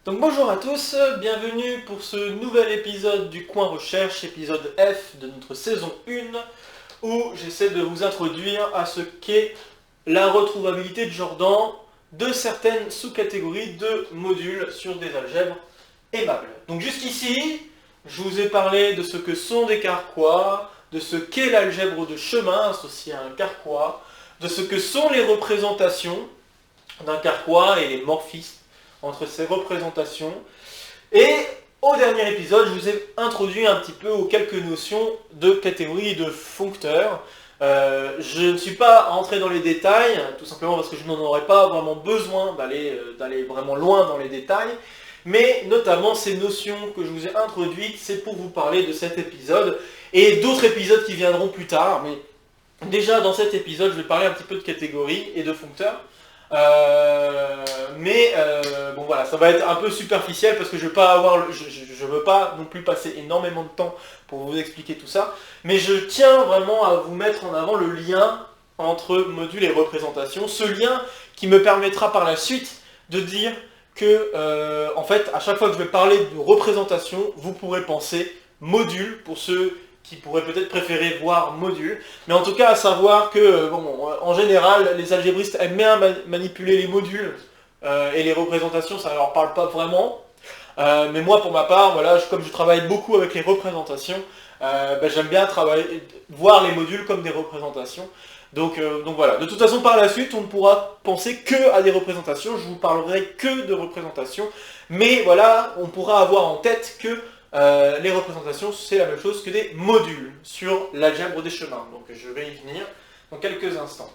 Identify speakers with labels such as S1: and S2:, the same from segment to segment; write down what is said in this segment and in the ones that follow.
S1: Donc bonjour à tous, bienvenue pour ce nouvel épisode du Coin Recherche, épisode F de notre saison 1, où j'essaie de vous introduire à ce qu'est la retrouvabilité de Jordan de certaines sous-catégories de modules sur des algèbres aimables. Donc jusqu'ici, je vous ai parlé de ce que sont des carquois, de ce qu'est l'algèbre de chemin associée à un carquois, de ce que sont les représentations d'un carquois et les morphismes entre ces représentations. Et au dernier épisode, je vous ai introduit un petit peu aux quelques notions de catégories et de foncteurs. Je ne suis pas rentré dans les détails, tout simplement parce que je n'en aurais pas vraiment besoin d'aller vraiment loin dans les détails. Mais notamment ces notions que je vous ai introduites, c'est pour vous parler de cet épisode et d'autres épisodes qui viendront plus tard. Mais déjà dans cet épisode, je vais parler un petit peu de catégories et de foncteurs. Bon voilà, ça va être un peu superficiel parce que je veux pas non plus passer énormément de temps pour vous expliquer tout ça, mais je tiens vraiment à vous mettre en avant le lien entre module et représentation, ce lien qui me permettra par la suite de dire que en fait à chaque fois que je vais parler de représentation, vous pourrez penser module pour ceux qui pourraient peut-être préférer voir module, mais en tout cas à savoir que, en général, les algébristes aiment bien manipuler les modules et les représentations, ça ne leur parle pas vraiment. Mais moi, pour ma part, voilà, comme je travaille beaucoup avec les représentations, j'aime bien voir les modules comme des représentations. Donc voilà, de toute façon par la suite on ne pourra penser que à des représentations, je vous parlerai que de représentations, mais voilà, on pourra avoir en tête que les représentations, c'est la même chose que des modules sur l'algèbre des chemins. Donc je vais y venir dans quelques instants.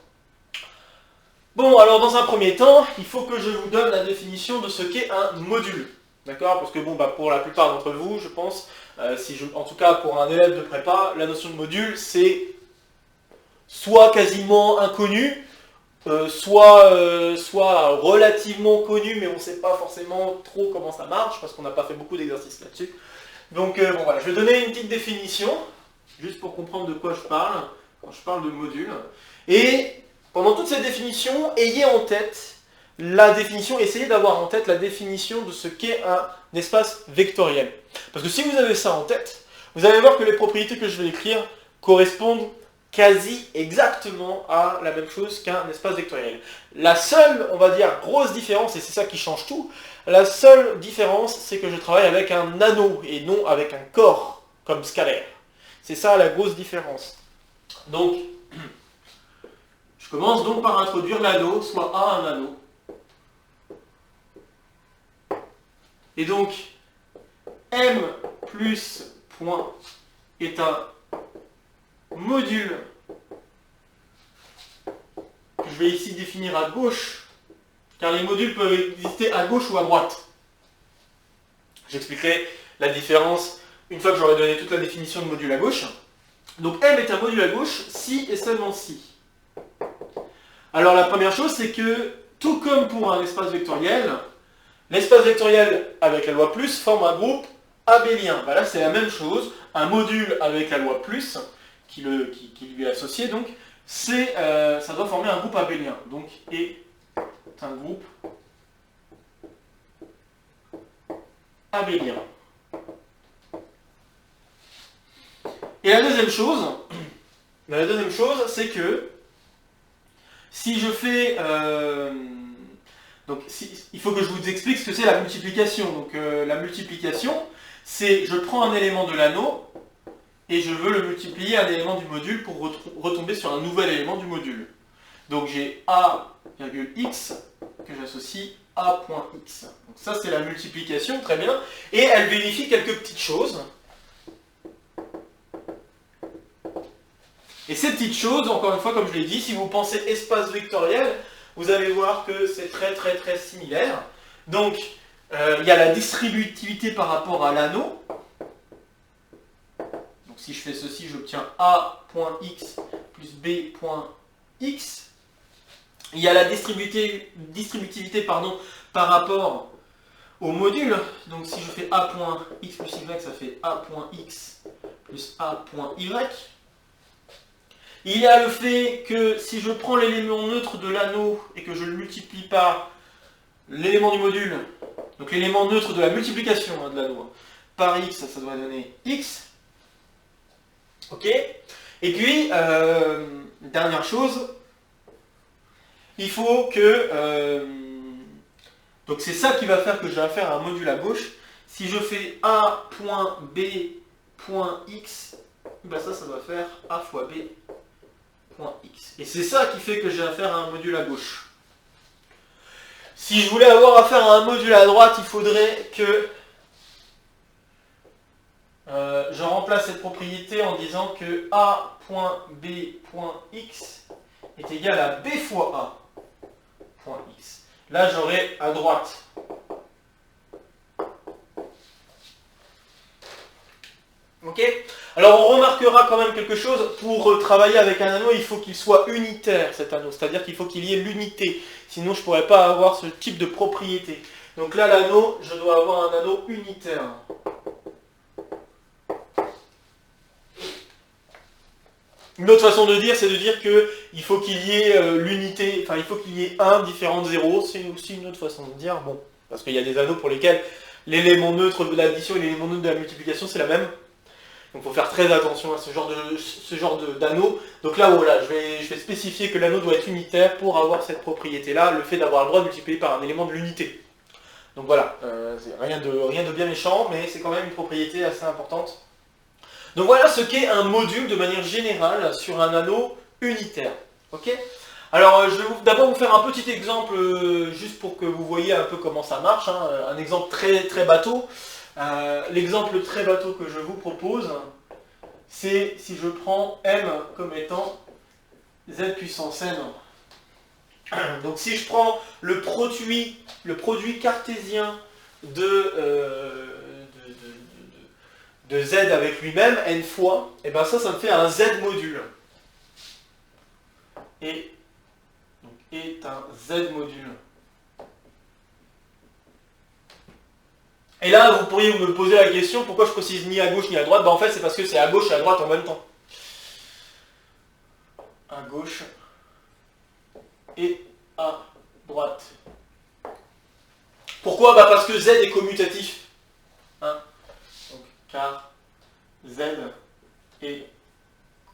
S1: Bon, alors dans un premier temps, il faut que je vous donne la définition de ce qu'est un module. D'accord? Parce que pour la plupart d'entre vous, je pense, en tout cas pour un élève de prépa, la notion de module, c'est soit quasiment inconnu, soit relativement connu, mais on ne sait pas forcément trop comment ça marche, parce qu'on n'a pas fait beaucoup d'exercices là-dessus. Donc voilà, je vais donner une petite définition, juste pour comprendre de quoi je parle, quand je parle de module. Et pendant toute cette définition, ayez d'avoir en tête la définition de ce qu'est un espace vectoriel. Parce que si vous avez ça en tête, vous allez voir que les propriétés que je vais écrire correspondent quasi exactement à la même chose qu'un espace vectoriel. La seule, on va dire, grosse différence, et c'est ça qui change tout, la seule différence, c'est que je travaille avec un anneau et non avec un corps, comme scalaire. C'est ça la grosse différence. Donc, je commence donc par introduire l'anneau, soit A un anneau. Et donc, M plus point est un module que je vais ici définir à gauche, car les modules peuvent exister à gauche ou à droite. J'expliquerai la différence une fois que j'aurai donné toute la définition de module à gauche. Donc M est un module à gauche si et seulement si. Alors la première chose, c'est que, tout comme pour un espace vectoriel, l'espace vectoriel avec la loi plus forme un groupe abélien. Ben là c'est la même chose, un module avec la loi plus, qui lui est associé, donc, ça doit former un groupe abélien. Donc, est un groupe abélien. Et la deuxième chose, c'est que si je fais... il faut que je vous explique ce que c'est la multiplication. Donc la multiplication, c'est je prends un élément de l'anneau et je veux le multiplier à un élément du module pour retomber sur un nouvel élément du module. Donc j'ai A,x que j'associe A.x. Donc ça c'est la multiplication, très bien. Et elle vérifie quelques petites choses. Et ces petites choses, encore une fois, comme je l'ai dit, si vous pensez espace vectoriel, vous allez voir que c'est très très très similaire. Donc, il y a la distributivité par rapport à l'anneau. Donc si je fais ceci, j'obtiens A.x plus B.x. Il y a la distributivité par rapport au module. Donc si je fais A.x plus y, ça fait A.x plus A.y. Il y a le fait que si je prends l'élément neutre de l'anneau et que je le multiplie par l'élément du module, donc l'élément neutre de la multiplication hein, de l'anneau, par x, ça doit donner x. Ok. Et puis, dernière chose, il faut que... donc c'est ça qui va faire que je vais faire un module à gauche. Si je fais a.b.x, ben ça doit faire a fois b.x. Et c'est ça qui fait que j'ai affaire à un module à gauche. Si je voulais avoir affaire à un module à droite, il faudrait que je remplace cette propriété en disant que a.b.x est égal à b fois a.x. Là, j'aurai à droite. Ok. Alors, on remarquera quand même quelque chose. Pour travailler avec un anneau, il faut qu'il soit unitaire, cet anneau. C'est-à-dire qu'il faut qu'il y ait l'unité. Sinon, je ne pourrais pas avoir ce type de propriété. Donc là, l'anneau, je dois avoir un anneau unitaire. Une autre façon de dire, c'est de dire qu'il faut qu'il y ait l'unité, enfin il faut qu'il y ait 1 différent de 0, c'est aussi une autre façon de dire, bon, parce qu'il y a des anneaux pour lesquels l'élément neutre de l'addition et l'élément neutre de la multiplication c'est la même. Donc il faut faire très attention à ce genre d'anneau. Donc là, voilà, je vais spécifier que l'anneau doit être unitaire pour avoir cette propriété-là, le fait d'avoir le droit de multiplier par un élément de l'unité. Donc voilà, c'est rien de bien méchant, mais c'est quand même une propriété assez importante. Donc voilà ce qu'est un module de manière générale sur un anneau unitaire. Ok. Alors je vais d'abord vous faire un petit exemple juste pour que vous voyez un peu comment ça marche. Hein. Un exemple très bateau. L'exemple très bateau que je vous propose, c'est si je prends m comme étant z puissance n. Donc si je prends le produit cartésien de z avec lui-même, n fois, et bien ça me fait un z module. Et donc est un z module. Et là, vous pourriez me poser la question, pourquoi je précise ni à gauche ni à droite? Ben en fait, c'est parce que c'est à gauche et à droite en même temps. À gauche et à droite. Pourquoi? Ben parce que z est commutatif. Hein, donc, car z est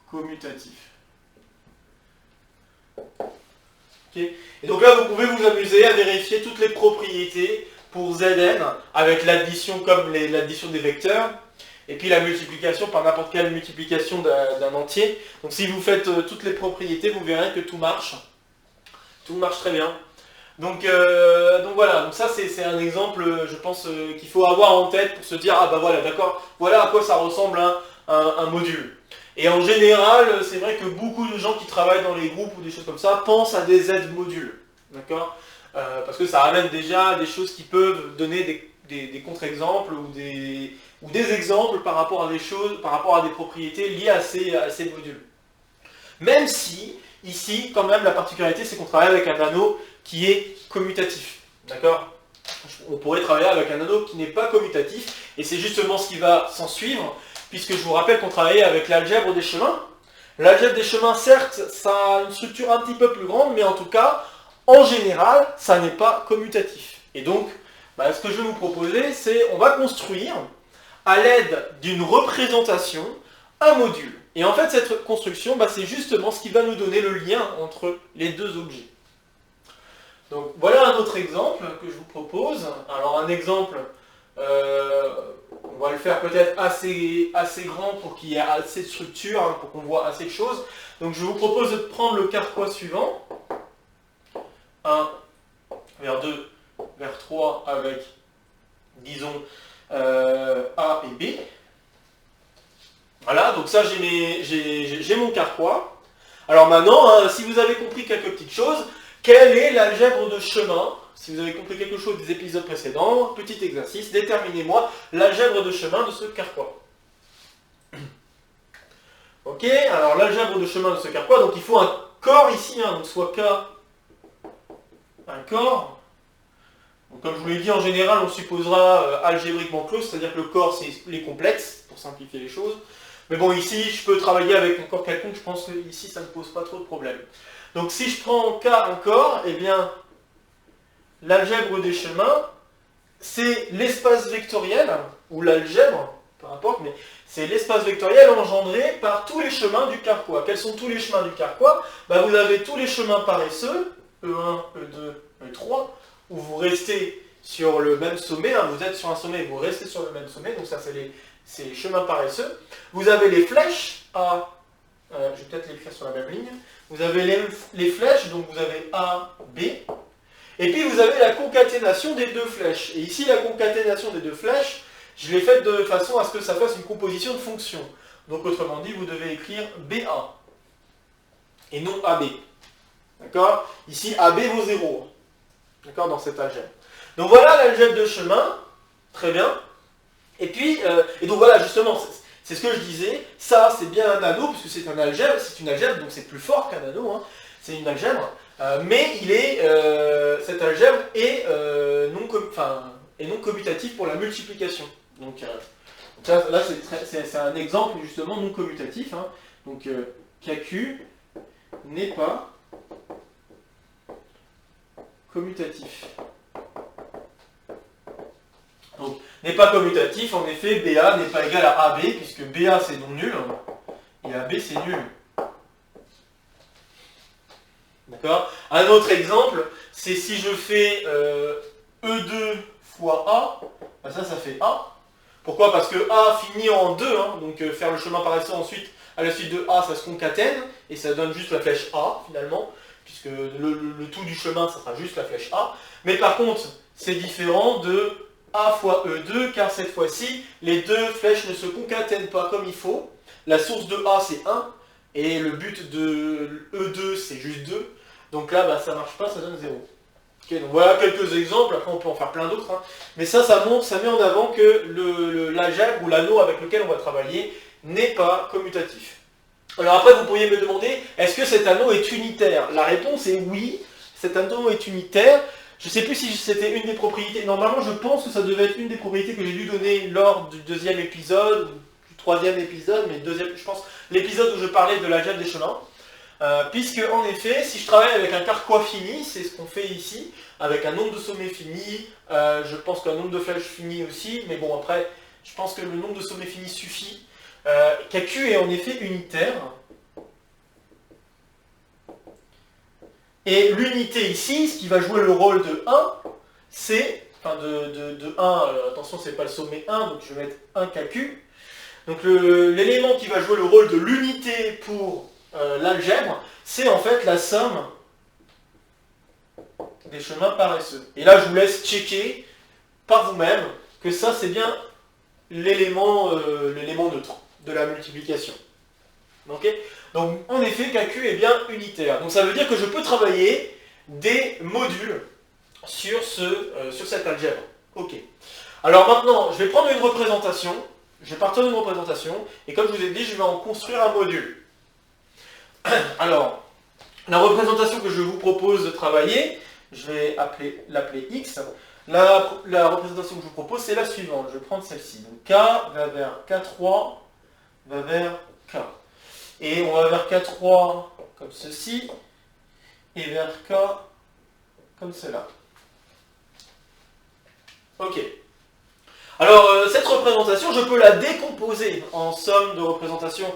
S1: commutatif. Okay. Et donc là, vous pouvez vous amuser à vérifier toutes les propriétés pour Zn avec l'addition comme l'addition des vecteurs et puis la multiplication par n'importe quelle multiplication d'un entier. Donc si vous faites toutes les propriétés, vous verrez que tout marche. Tout marche très bien. Donc voilà, donc ça c'est un exemple, je pense, qu'il faut avoir en tête pour se dire, ah bah voilà, d'accord, voilà à quoi ça ressemble un module. Et en général, c'est vrai que beaucoup de gens qui travaillent dans les groupes ou des choses comme ça pensent à des Z-modules. D'accord, parce que ça amène déjà des choses qui peuvent donner des contre-exemples ou des exemples par rapport à des choses, par rapport à des propriétés liées à ces modules. Même si, ici, quand même, la particularité, c'est qu'on travaille avec un anneau qui est commutatif. D'accord? On pourrait travailler avec un anneau qui n'est pas commutatif, et c'est justement ce qui va s'en suivre, puisque je vous rappelle qu'on travaillait avec l'algèbre des chemins. L'algèbre des chemins, certes, ça a une structure un petit peu plus grande, mais en tout cas, en général, ça n'est pas commutatif. Et donc, ce que je vais vous proposer, c'est on va construire, à l'aide d'une représentation, un module. Et en fait, cette construction, c'est justement ce qui va nous donner le lien entre les deux objets. Donc, voilà un autre exemple que je vous propose. Alors, un exemple, on va le faire peut-être assez grand pour qu'il y ait assez de structure, hein, pour qu'on voit assez de choses. Donc, je vous propose de prendre le carquois suivant. 1 vers 2 vers 3 avec, disons, A et B. Voilà, donc ça j'ai mon carquois. Alors maintenant, hein, si vous avez compris quelques petites choses, quelle est l'algèbre de chemin? Si vous avez compris quelque chose des épisodes précédents, petit exercice, déterminez-moi l'algèbre de chemin de ce carquois. Ok, alors l'algèbre de chemin de ce carquois, donc il faut un corps ici, hein, donc soit K, un corps. Donc, comme je vous l'ai dit, en général, on supposera algébriquement clos, c'est-à-dire que le corps, c'est les complexes, pour simplifier les choses. Mais bon, ici, je peux travailler avec un corps quelconque, je pense que ici, ça ne pose pas trop de problème. Donc, si je prends K un corps, eh bien, l'algèbre des chemins, c'est l'espace vectoriel, ou l'algèbre, peu importe, mais c'est l'espace vectoriel engendré par tous les chemins du carquois. Quels sont tous les chemins du carquois? Vous avez tous les chemins paresseux, E1, E2, E3, où vous restez sur le même sommet, hein, vous êtes sur un sommet et vous restez sur le même sommet, donc ça c'est les chemins paresseux. Vous avez les flèches, A, je vais peut-être l'écrire sur la même ligne, vous avez les flèches, donc vous avez A, B, et puis vous avez la concaténation des deux flèches. Et ici la concaténation des deux flèches, je l'ai faite de façon à ce que ça fasse une composition de fonctions. Donc autrement dit, vous devez écrire BA, et non AB. D'accord? Ici, AB vaut 0. D'accord? Dans cette algèbre. Donc voilà l'algèbre de chemin. Très bien. Et puis, et donc voilà, justement, c'est ce que je disais. Ça, c'est bien un anneau, parce que c'est un algèbre. C'est une algèbre, donc c'est plus fort qu'un anneau. Hein. C'est une algèbre. Mais cette algèbre est, non commutatif pour la multiplication. Donc là, c'est un exemple, justement, non commutatif. Hein. Donc, KQ n'est pas commutatif. Donc, n'est pas commutatif, en effet, BA n'est pas égal à AB, puisque BA c'est non nul, et AB c'est nul. D'accord? Un autre exemple, c'est si je fais E2 fois A, ça fait A. Pourquoi? Parce que A finit en 2, hein, donc faire le chemin paresseux ensuite, à la suite de A, ça se concatène, et ça donne juste la flèche A, finalement, puisque le tout du chemin, ça sera juste la flèche A. Mais par contre, c'est différent de A fois E2, car cette fois-ci, les deux flèches ne se concatènent pas comme il faut. La source de A, c'est 1, et le but de E2, c'est juste 2. Donc là, ça ne marche pas, ça donne 0. Okay, donc voilà quelques exemples, après on peut en faire plein d'autres. Hein. Mais ça montre, ça met en avant que l'algèbre ou l'anneau avec lequel on va travailler n'est pas commutatif. Alors après, vous pourriez me demander, est-ce que cet anneau est unitaire? La réponse est oui, cet anneau est unitaire. Je ne sais plus si c'était une des propriétés. Normalement, je pense que ça devait être une des propriétés que j'ai dû donner lors du deuxième épisode, du troisième épisode, mais je pense l'épisode où je parlais de l'algèbre des chemins. Puisque, en effet, si je travaille avec un carquois fini, c'est ce qu'on fait ici, avec un nombre de sommets fini, je pense qu'un nombre de flèches fini aussi, mais bon, après, je pense que le nombre de sommets finis suffit. KQ est en effet unitaire. Et l'unité ici, ce qui va jouer le rôle de 1, c'est, de 1, attention, c'est pas le sommet 1, donc je vais mettre 1 KQ. Donc l'élément qui va jouer le rôle de l'unité pour l'algèbre, c'est en fait la somme des chemins paresseux. Et là, je vous laisse checker par vous-même que ça, c'est bien l'élément neutre de la multiplication. Okay? Donc, en effet, KQ est bien unitaire. Donc, ça veut dire que je peux travailler des modules sur cette algèbre. Ok. Alors maintenant, je vais prendre une représentation. Je vais partir d'une représentation. Et comme je vous ai dit, je vais en construire un module. Alors, la représentation que je vous propose de travailler, je vais l'appeler X. La représentation que je vous propose, c'est la suivante. Je vais prendre celle-ci. Donc K va vers K3, va vers K. Et on va vers K3 comme ceci, et vers K comme cela. Ok. Alors, cette représentation, je peux la décomposer en somme de représentations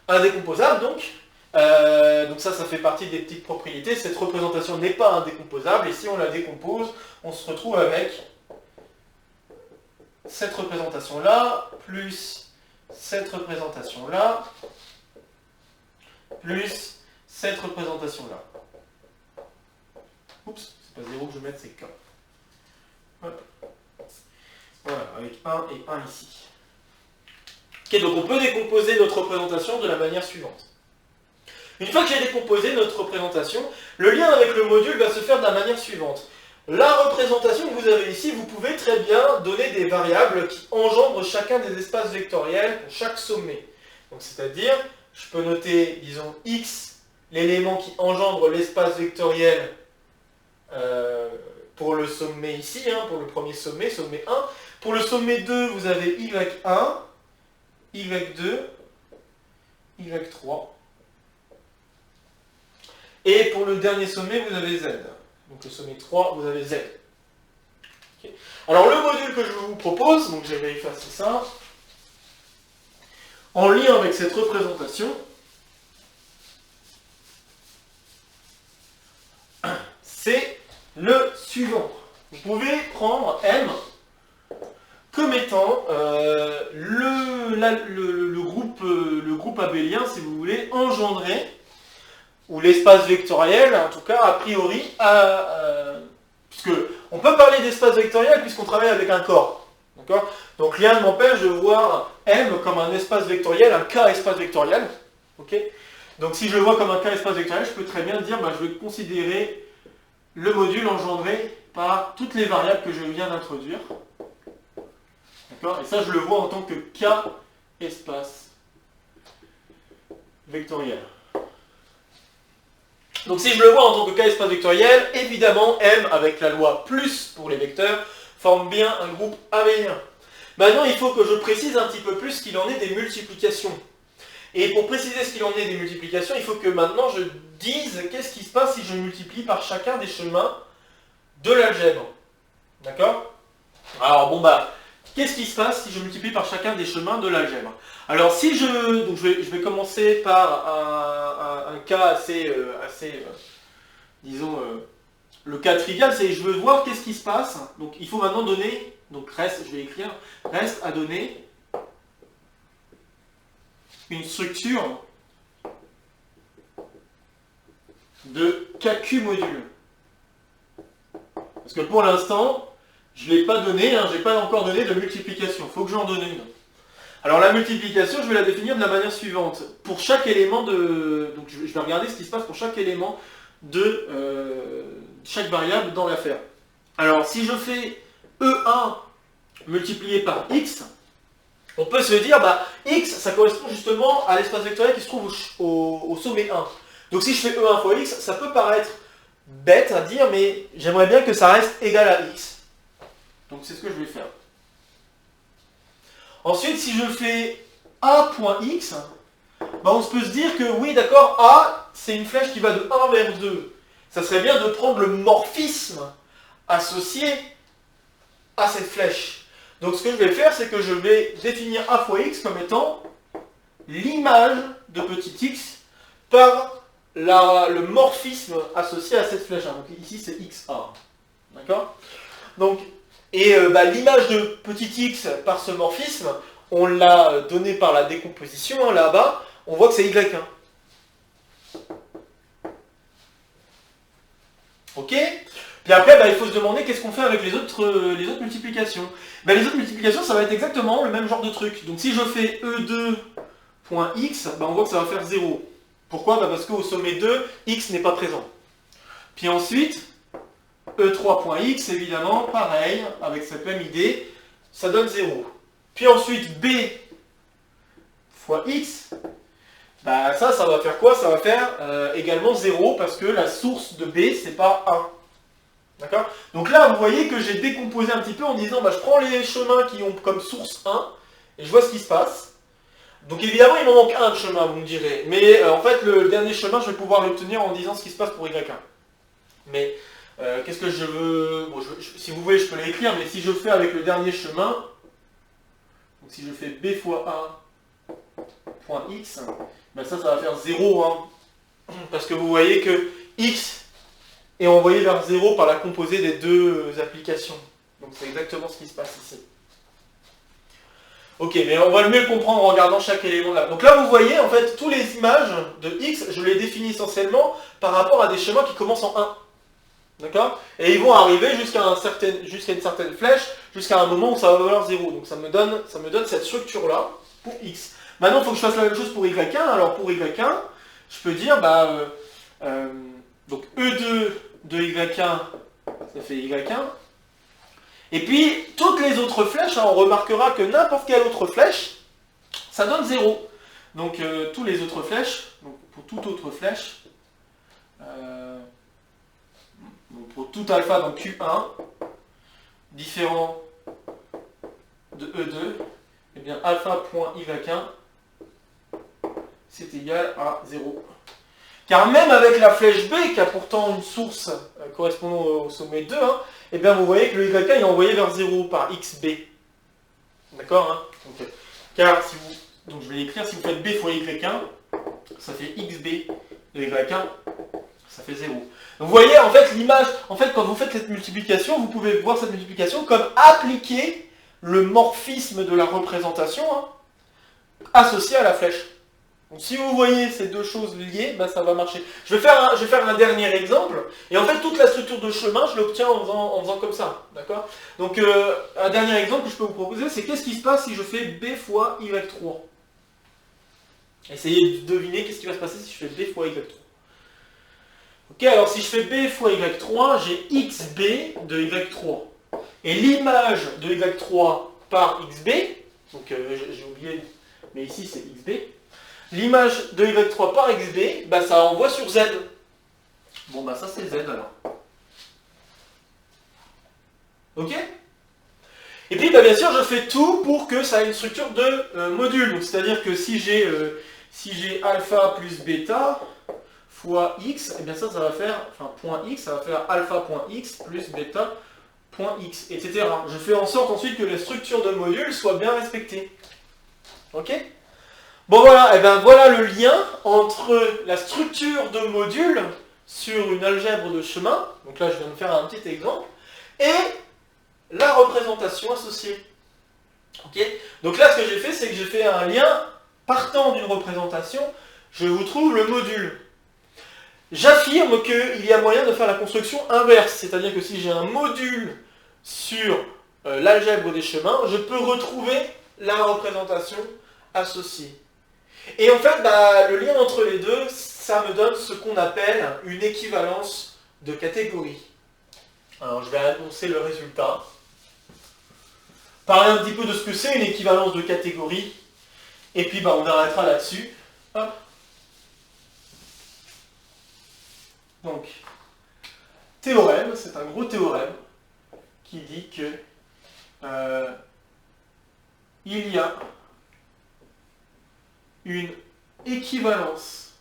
S1: indécomposables, donc. Donc ça fait partie des petites propriétés. Cette représentation n'est pas indécomposable, et si on la décompose, on se retrouve avec cette représentation-là, plus cette représentation-là, plus cette représentation-là. Oups, c'est pas 0 que je vais mettre, c'est K. Hop. Voilà, avec 1 et 1 ici. Ok, donc on peut décomposer notre représentation de la manière suivante. Une fois que j'ai décomposé notre représentation, le lien avec le module va se faire de la manière suivante. La représentation que vous avez ici, vous pouvez très bien donner des variables qui engendrent chacun des espaces vectoriels pour chaque sommet. Donc c'est-à-dire, je peux noter, disons, x, l'élément qui engendre l'espace vectoriel pour le sommet ici, hein, pour le premier sommet, sommet 1. Pour le sommet 2, vous avez y1, y2, y3. Et pour le dernier sommet, vous avez Z. Donc le sommet 3, vous avez Z. Okay. Alors le module que je vous propose, donc je vais effacer ça, en lien avec cette représentation, c'est le suivant. Vous pouvez prendre M comme étant le groupe abélien, si vous voulez, engendré, ou l'espace vectoriel, en tout cas, a priori, puisque on peut parler d'espace vectoriel puisqu'on travaille avec un corps. D'accord ? Donc rien ne m'empêche de voir M comme un espace vectoriel, un K espace vectoriel. Okay ? Donc si je le vois comme un K espace vectoriel, je peux très bien dire, je vais considérer le module engendré par toutes les variables que je viens d'introduire. D'accord ? Et ça, je le vois en tant que K espace vectoriel. Donc si je le vois en tant que K espace vectoriel, évidemment, M avec la loi plus pour les vecteurs, forme bien un groupe abélien. Maintenant, il faut que je précise un petit peu plus ce qu'il en est des multiplications. Et pour préciser ce qu'il en est des multiplications, il faut que maintenant je dise qu'est-ce qui se passe si je multiplie par chacun des chemins de l'algèbre. D'accord ? Alors qu'est-ce qui se passe si je multiplie par chacun des chemins de l'algèbre? Alors si je vais commencer par un cas assez disons, le cas trivial, c'est je veux voir qu'est-ce qui se passe. Donc il faut maintenant donner, donc reste, je vais écrire, reste à donner une structure de KQ module. Parce que pour l'instant, je ne l'ai pas donné, je n'ai pas encore donné de multiplication. Il faut que j'en donne une. Alors la multiplication, je vais la définir de la manière suivante. Pour chaque élément de... Donc je vais regarder ce qui se passe pour chaque élément de chaque variable dans l'affaire. Alors si je fais E1 multiplié par X, on peut se dire, X, ça correspond justement à l'espace vectoriel qui se trouve au sommet 1. Donc si je fais E1 fois X, ça peut paraître bête à dire, mais j'aimerais bien que ça reste égal à X. Donc c'est ce que je vais faire. Ensuite, si je fais A.X, on peut se dire que oui, d'accord, A, c'est une flèche qui va de 1 vers 2. Ça serait bien de prendre le morphisme associé à cette flèche. Donc ce que je vais faire, c'est que je vais définir A fois X comme étant l'image de petit x par le morphisme associé à cette flèche. Donc ici c'est XA. D'accord ? Donc, l'image de petit x par ce morphisme, on l'a donné par la décomposition, là-bas, on voit que c'est Y1. Ok ? Puis après, il faut se demander qu'est-ce qu'on fait avec les autres multiplications. Les autres multiplications, ça va être exactement le même genre de truc. Donc si je fais E2.x, on voit que ça va faire 0. Pourquoi ? Parce qu'au sommet 2, x n'est pas présent. Puis ensuite, E3.x, évidemment, pareil, avec cette même idée, ça donne 0. Puis ensuite, B fois x, ça va faire quoi? Ça va faire également 0, parce que la source de B, c'est pas 1. D'accord? Donc là, vous voyez que j'ai décomposé un petit peu en disant, je prends les chemins qui ont comme source 1, et je vois ce qui se passe. Donc évidemment, il m'en manque un de chemin, vous me direz. Mais en fait, le dernier chemin, je vais pouvoir l'obtenir en disant ce qui se passe pour Y1. Mais qu'est-ce que je veux... si vous voulez, je peux l'écrire, mais si je fais avec le dernier chemin, donc si je fais B fois 1.x, ça va faire 0, parce que vous voyez que x est envoyé vers 0 par la composée des deux applications. Donc c'est exactement ce qui se passe ici. Ok, mais on va mieux le comprendre en regardant chaque élément là. Donc là, vous voyez, en fait, toutes les images de x, je les définis essentiellement par rapport à des chemins qui commencent en 1. D'accord? Et ils vont arriver jusqu'à une certaine flèche, jusqu'à un moment où ça va valoir 0. Donc ça me donne cette structure-là pour x. Maintenant, il faut que je fasse la même chose pour y1. Alors pour y1, je peux dire, donc E2 de y1, ça fait y1. Et puis, toutes les autres flèches, on remarquera que n'importe quelle autre flèche, ça donne 0. Donc, toutes les autres flèches, donc pour toute autre flèche, pour tout alpha dans Q1, différent de E2, eh bien alpha.y1, c'est égal à 0. Car même avec la flèche B, qui a pourtant une source correspondant au sommet 2, hein, et bien vous voyez que le YK est envoyé vers 0 par XB. D'accord, hein. Car si vous, donc je vais l'écrire, si vous faites B fois Y1, ça fait XB de Y1, ça fait 0. Donc vous voyez, en fait, l'image, en fait, quand vous faites cette multiplication, vous pouvez voir cette multiplication comme appliquer le morphisme de la représentation, hein, associé à la flèche. Donc si vous voyez ces deux choses liées, ben, ça va marcher. Je vais faire un dernier exemple, et en fait toute la structure de chemin, je l'obtiens en faisant comme ça. D'accord. Donc un dernier exemple que je peux vous proposer, c'est qu'est-ce qui se passe si je fais B fois Y3. Essayez de deviner qu'est-ce qui va se passer si je fais B fois Y3. Ok, alors si je fais B fois Y3, j'ai XB de Y3. Et l'image de Y3 par XB, donc j'ai oublié, mais ici c'est XB, l'image de Y3 par XB, bah, ça envoie sur Z. Bon, bah ça c'est Z alors. Ok. Et puis bah, bien sûr je fais tout pour que ça ait une structure de module. C'est-à-dire que si j'ai alpha plus bêta fois x, et bien ça va faire, enfin point x, ça va faire alpha.x plus bêta.x, etc. Je fais en sorte ensuite que les structures de modules soient bien respectées. Ok. Bon voilà, et ben voilà le lien entre la structure de module sur une algèbre de chemin, donc là je viens de faire un petit exemple, et la représentation associée. Ok. Donc là ce que j'ai fait, c'est que j'ai fait un lien partant d'une représentation, je vous trouve le module. J'affirme qu'il y a moyen de faire la construction inverse, c'est-à-dire que si j'ai un module sur l'algèbre des chemins, je peux retrouver la représentation associée. Et en fait, bah, le lien entre les deux, ça me donne ce qu'on appelle une équivalence de catégorie. Alors je vais annoncer le résultat. Parler un petit peu de ce que c'est une équivalence de catégorie, et puis bah, on arrêtera là-dessus. Hop. Donc, théorème, c'est un gros théorème qui dit que il y a une équivalence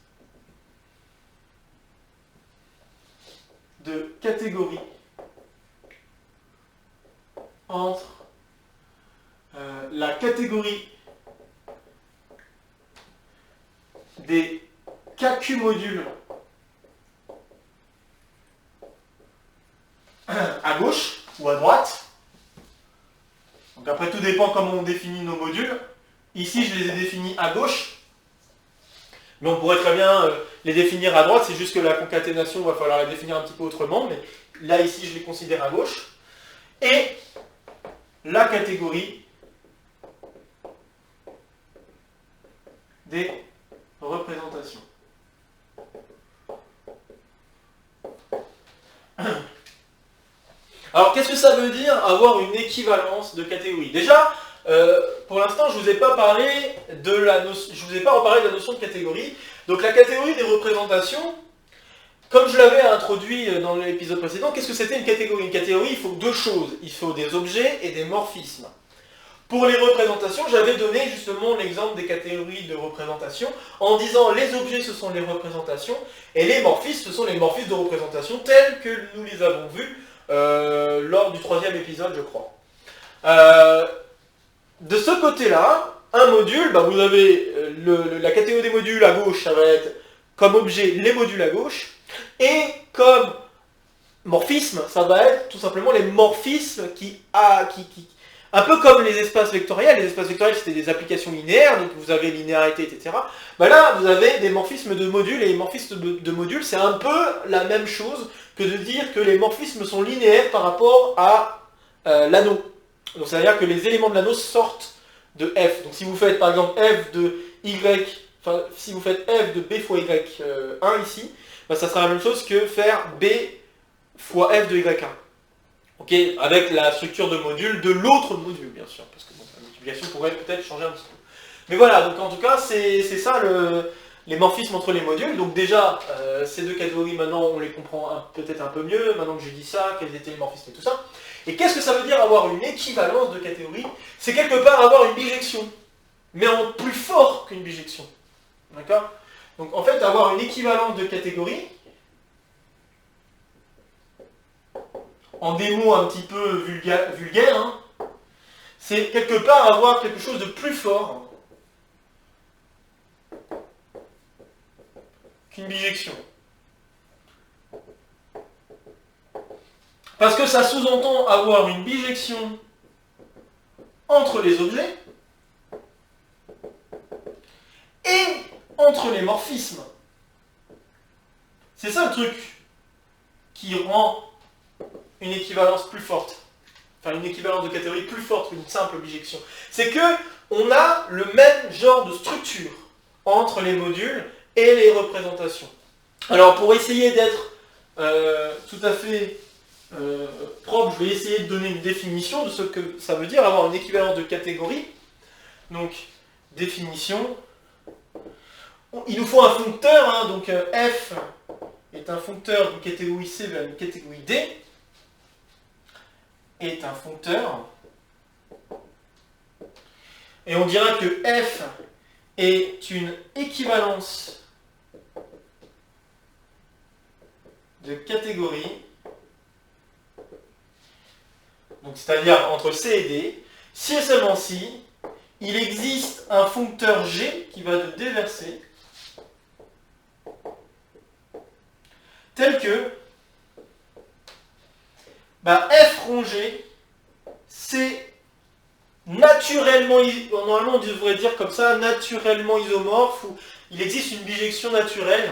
S1: de catégorie entre la catégorie des KQ modules à gauche ou à droite. Donc après tout dépend comment on définit nos modules. Ici je les ai définis à gauche, mais on pourrait très bien les définir à droite, c'est juste que la concaténation va falloir la définir un petit peu autrement, mais là ici je les considère à gauche. Et la catégorie des représentations. Alors, qu'est-ce que ça veut dire avoir une équivalence de catégorie? Déjà, pour l'instant, je ne vous ai pas parlé de la notion, je vous ai pas reparlé de la notion de catégorie. Donc, la catégorie des représentations, comme je l'avais introduit dans l'épisode précédent, qu'est-ce que c'était une catégorie? Une catégorie, il faut deux choses. Il faut des objets et des morphismes. Pour les représentations, j'avais donné justement l'exemple des catégories de représentation en disant les objets ce sont les représentations et les morphismes ce sont les morphismes de représentation tels que nous les avons vus lors du 3e épisode je crois. De ce côté-là, un module, bah, vous avez la catégorie des modules à gauche, ça va être comme objet les modules à gauche et comme morphisme, ça va être tout simplement les morphismes un peu comme les espaces vectoriels. Les espaces vectoriels, c'était des applications linéaires, donc vous avez linéarité, etc. Bah là, vous avez des morphismes de modules, et les morphismes de modules, c'est un peu la même chose que de dire que les morphismes sont linéaires par rapport à l'anneau. Donc ça veut dire que les éléments de l'anneau sortent de f. Donc si vous faites par exemple f de y, enfin si vous faites f de b fois y1 ici, bah, ça sera la même chose que faire b fois f de y1. Ok, avec la structure de module de l'autre module, bien sûr, parce que bon, la multiplication pourrait peut-être changer un petit peu. Mais voilà, donc en tout cas, c'est ça les morphismes entre les modules. Donc déjà, ces deux catégories, maintenant, on les comprend peut-être un peu mieux, maintenant que j'ai dit ça, quels étaient les morphismes et tout ça. Et qu'est-ce que ça veut dire avoir une équivalence de catégorie? C'est quelque part avoir une bijection, mais en plus fort qu'une bijection. D'accord? Donc en fait, avoir une équivalence de catégorie, en des mots un petit peu vulgaires, hein, c'est quelque part avoir quelque chose de plus fort qu'une bijection. Parce que ça sous-entend avoir une bijection entre les objets et entre les morphismes. C'est ça le truc qui rend une équivalence plus forte. Enfin, une équivalence de catégorie plus forte qu'une simple bijection. C'est que on a le même genre de structure entre les modules et les représentations. Alors, pour essayer d'être tout à fait propre, je vais essayer de donner une définition de ce que ça veut dire avoir une équivalence de catégorie. Donc, définition. Il nous faut un foncteur, hein, donc f est un foncteur d'une catégorie C vers une catégorie D, est un foncteur, et on dira que f est une équivalence de catégorie, donc c'est-à-dire entre C et D, si et seulement si il existe un foncteur G qui va de D vers C, tel que f rongé, c'est naturellement, normalement on devrait dire comme ça, naturellement isomorphe, ou il existe une bijection naturelle.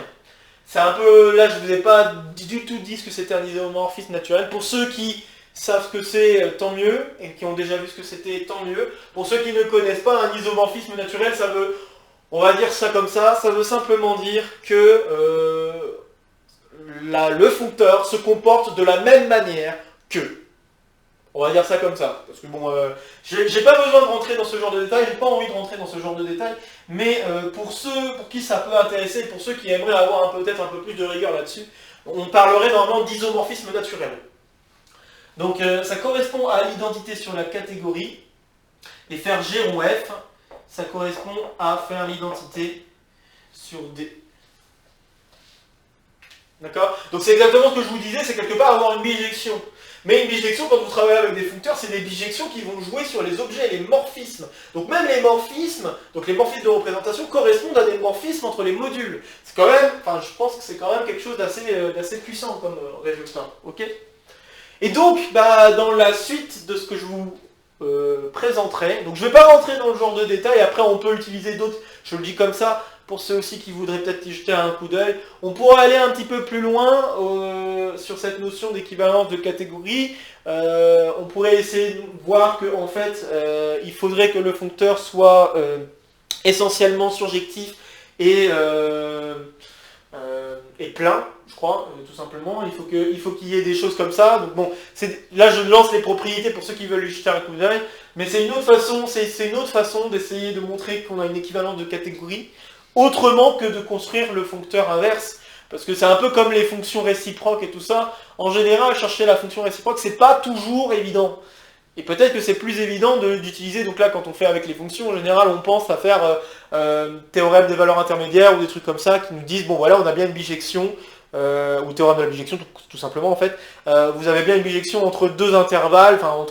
S1: C'est un peu, là je ne vous ai pas du tout dit ce que c'était un isomorphisme naturel. Pour ceux qui savent ce que c'est, tant mieux, et qui ont déjà vu ce que c'était, tant mieux. Pour ceux qui ne connaissent pas, un isomorphisme naturel, ça veut, on va dire ça comme ça veut simplement dire que le foncteur se comporte de la même manière que. On va dire ça comme ça. Parce que bon, j'ai pas besoin de rentrer dans ce genre de détails, j'ai pas envie de rentrer dans ce genre de détails, mais pour ceux pour qui ça peut intéresser, pour ceux qui aimeraient avoir peut-être un peu plus de rigueur là-dessus, on parlerait normalement d'isomorphisme naturel. Donc ça correspond à l'identité sur la catégorie, et faire G rond F, ça correspond à faire l'identité sur D. D'accord? Donc c'est exactement ce que je vous disais, c'est quelque part avoir une bijection. Mais une bijection, quand vous travaillez avec des foncteurs, c'est des bijections qui vont jouer sur les objets, les morphismes. Donc même les morphismes, donc les morphismes de représentation correspondent à des morphismes entre les modules. C'est quand même, enfin je pense que c'est quand même quelque chose d'assez puissant comme résultat. Ok? Et donc, dans la suite de ce que je vous présenterai, donc je ne vais pas rentrer dans le genre de détails, après on peut utiliser d'autres, je le dis comme ça, pour ceux aussi qui voudraient peut-être y jeter un coup d'œil. On pourra aller un petit peu plus loin sur cette notion d'équivalence de catégorie. On pourrait essayer de voir que en fait, il faudrait que le foncteur soit essentiellement surjectif et plein, je crois, tout simplement. Il faut qu'il y ait des choses comme ça. Donc bon, là je lance les propriétés pour ceux qui veulent y jeter un coup d'œil, mais c'est une autre façon d'essayer de montrer qu'on a une équivalence de catégorie, autrement que de construire le foncteur inverse. Parce que c'est un peu comme les fonctions réciproques et tout ça. En général, chercher la fonction réciproque, c'est pas toujours évident. Et peut-être que c'est plus évident d'utiliser, donc là quand on fait avec les fonctions, en général on pense à faire théorème des valeurs intermédiaires ou des trucs comme ça qui nous disent, bon voilà, on a bien une bijection, ou théorème de la bijection tout simplement en fait, vous avez bien une bijection entre deux intervalles, enfin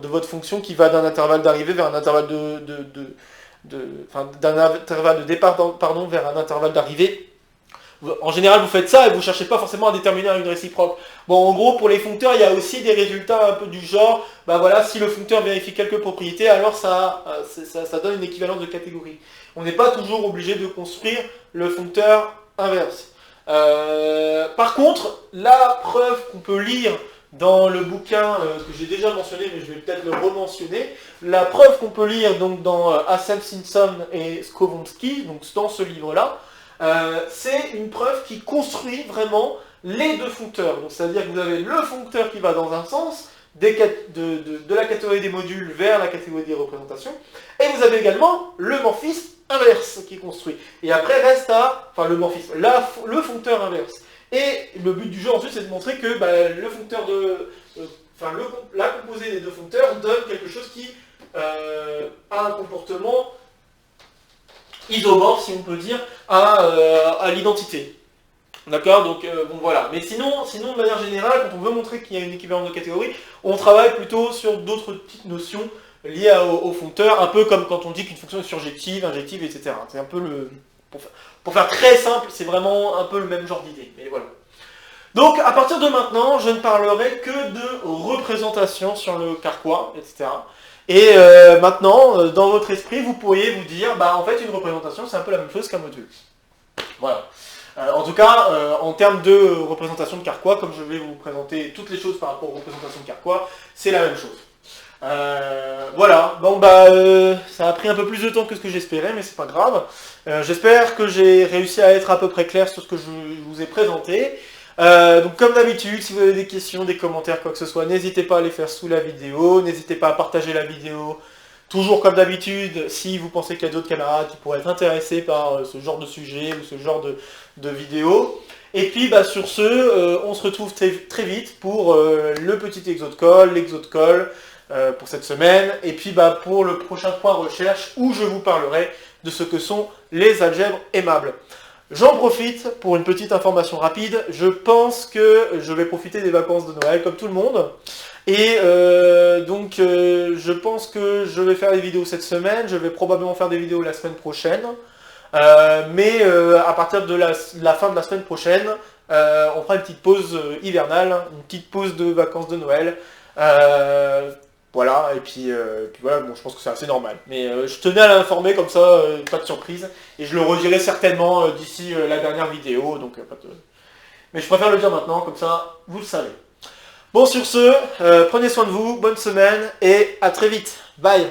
S1: de votre fonction qui va d'un intervalle d'arrivée vers un intervalle d'un intervalle de départ vers un intervalle d'arrivée. En général, vous faites ça et vous ne cherchez pas forcément à déterminer une réciproque. Bon, en gros, pour les foncteurs, il y a aussi des résultats un peu du genre, voilà, si le foncteur vérifie quelques propriétés, alors ça donne une équivalence de catégorie. On n'est pas toujours obligé de construire le foncteur inverse. Par contre, la preuve qu'on peut lire dans le bouquin que j'ai déjà mentionné, mais je vais peut-être le rementionner, la preuve qu'on peut lire donc dans Assel, Simpson et Skowronski, donc dans ce livre-là, c'est une preuve qui construit vraiment les deux foncteurs. Donc c'est-à-dire que vous avez le foncteur qui va dans un sens, de la catégorie des modules vers la catégorie des représentations, et vous avez également le morphisme inverse qui est construit. Et après reste le morphisme, le foncteur inverse. Et le but du jeu ensuite c'est de montrer que le foncteur la composée des deux foncteurs donne quelque chose qui a un comportement isomorphe, si on peut dire, à l'identité. D'accord, donc bon voilà. Mais sinon, de manière générale, quand on veut montrer qu'il y a une équivalence de catégorie, on travaille plutôt sur d'autres petites notions liées au foncteur, un peu comme quand on dit qu'une fonction est surjective, injective, etc. C'est un peu le... Pour faire très simple, c'est vraiment un peu le même genre d'idée. Mais voilà. Donc à partir de maintenant, je ne parlerai que de représentation sur le carquois, etc. Et maintenant, dans votre esprit, vous pourriez vous dire, bah en fait une représentation c'est un peu la même chose qu'un module. Voilà. En tout cas, en termes de représentation de carquois, comme je vais vous présenter toutes les choses par rapport aux représentations de carquois, c'est la même chose. Voilà, bon bah ça a pris un peu plus de temps que ce que j'espérais, mais c'est pas grave. J'espère que j'ai réussi à être à peu près clair sur ce que je vous ai présenté. Donc comme d'habitude, si vous avez des questions, des commentaires, quoi que ce soit, n'hésitez pas à les faire sous la vidéo, n'hésitez pas à partager la vidéo. Toujours comme d'habitude, si vous pensez qu'il y a d'autres camarades qui pourraient être intéressés par ce genre de sujet ou ce genre de vidéo. Et puis bah, sur ce, on se retrouve très vite pour le petit exo de colle, l'exo de colle pour cette semaine. Et puis bah, pour le prochain point recherche où je vous parlerai de ce que sont les algèbres aimables. J'en profite pour une petite information rapide. Je pense que je vais profiter des vacances de Noël comme tout le monde. Et donc je pense que je vais faire des vidéos cette semaine, je vais probablement faire des vidéos la semaine prochaine, mais à partir de la fin de la semaine prochaine, on fera une petite pause hivernale, une petite pause de vacances de Noël, voilà, et puis voilà, bon, je pense que c'est assez normal. Mais je tenais à l'informer comme ça, pas de surprise, et je le redirai certainement d'ici la dernière vidéo, donc pas de... Mais je préfère le dire maintenant, comme ça, vous le savez. Bon, sur ce, prenez soin de vous, bonne semaine et à très vite. Bye!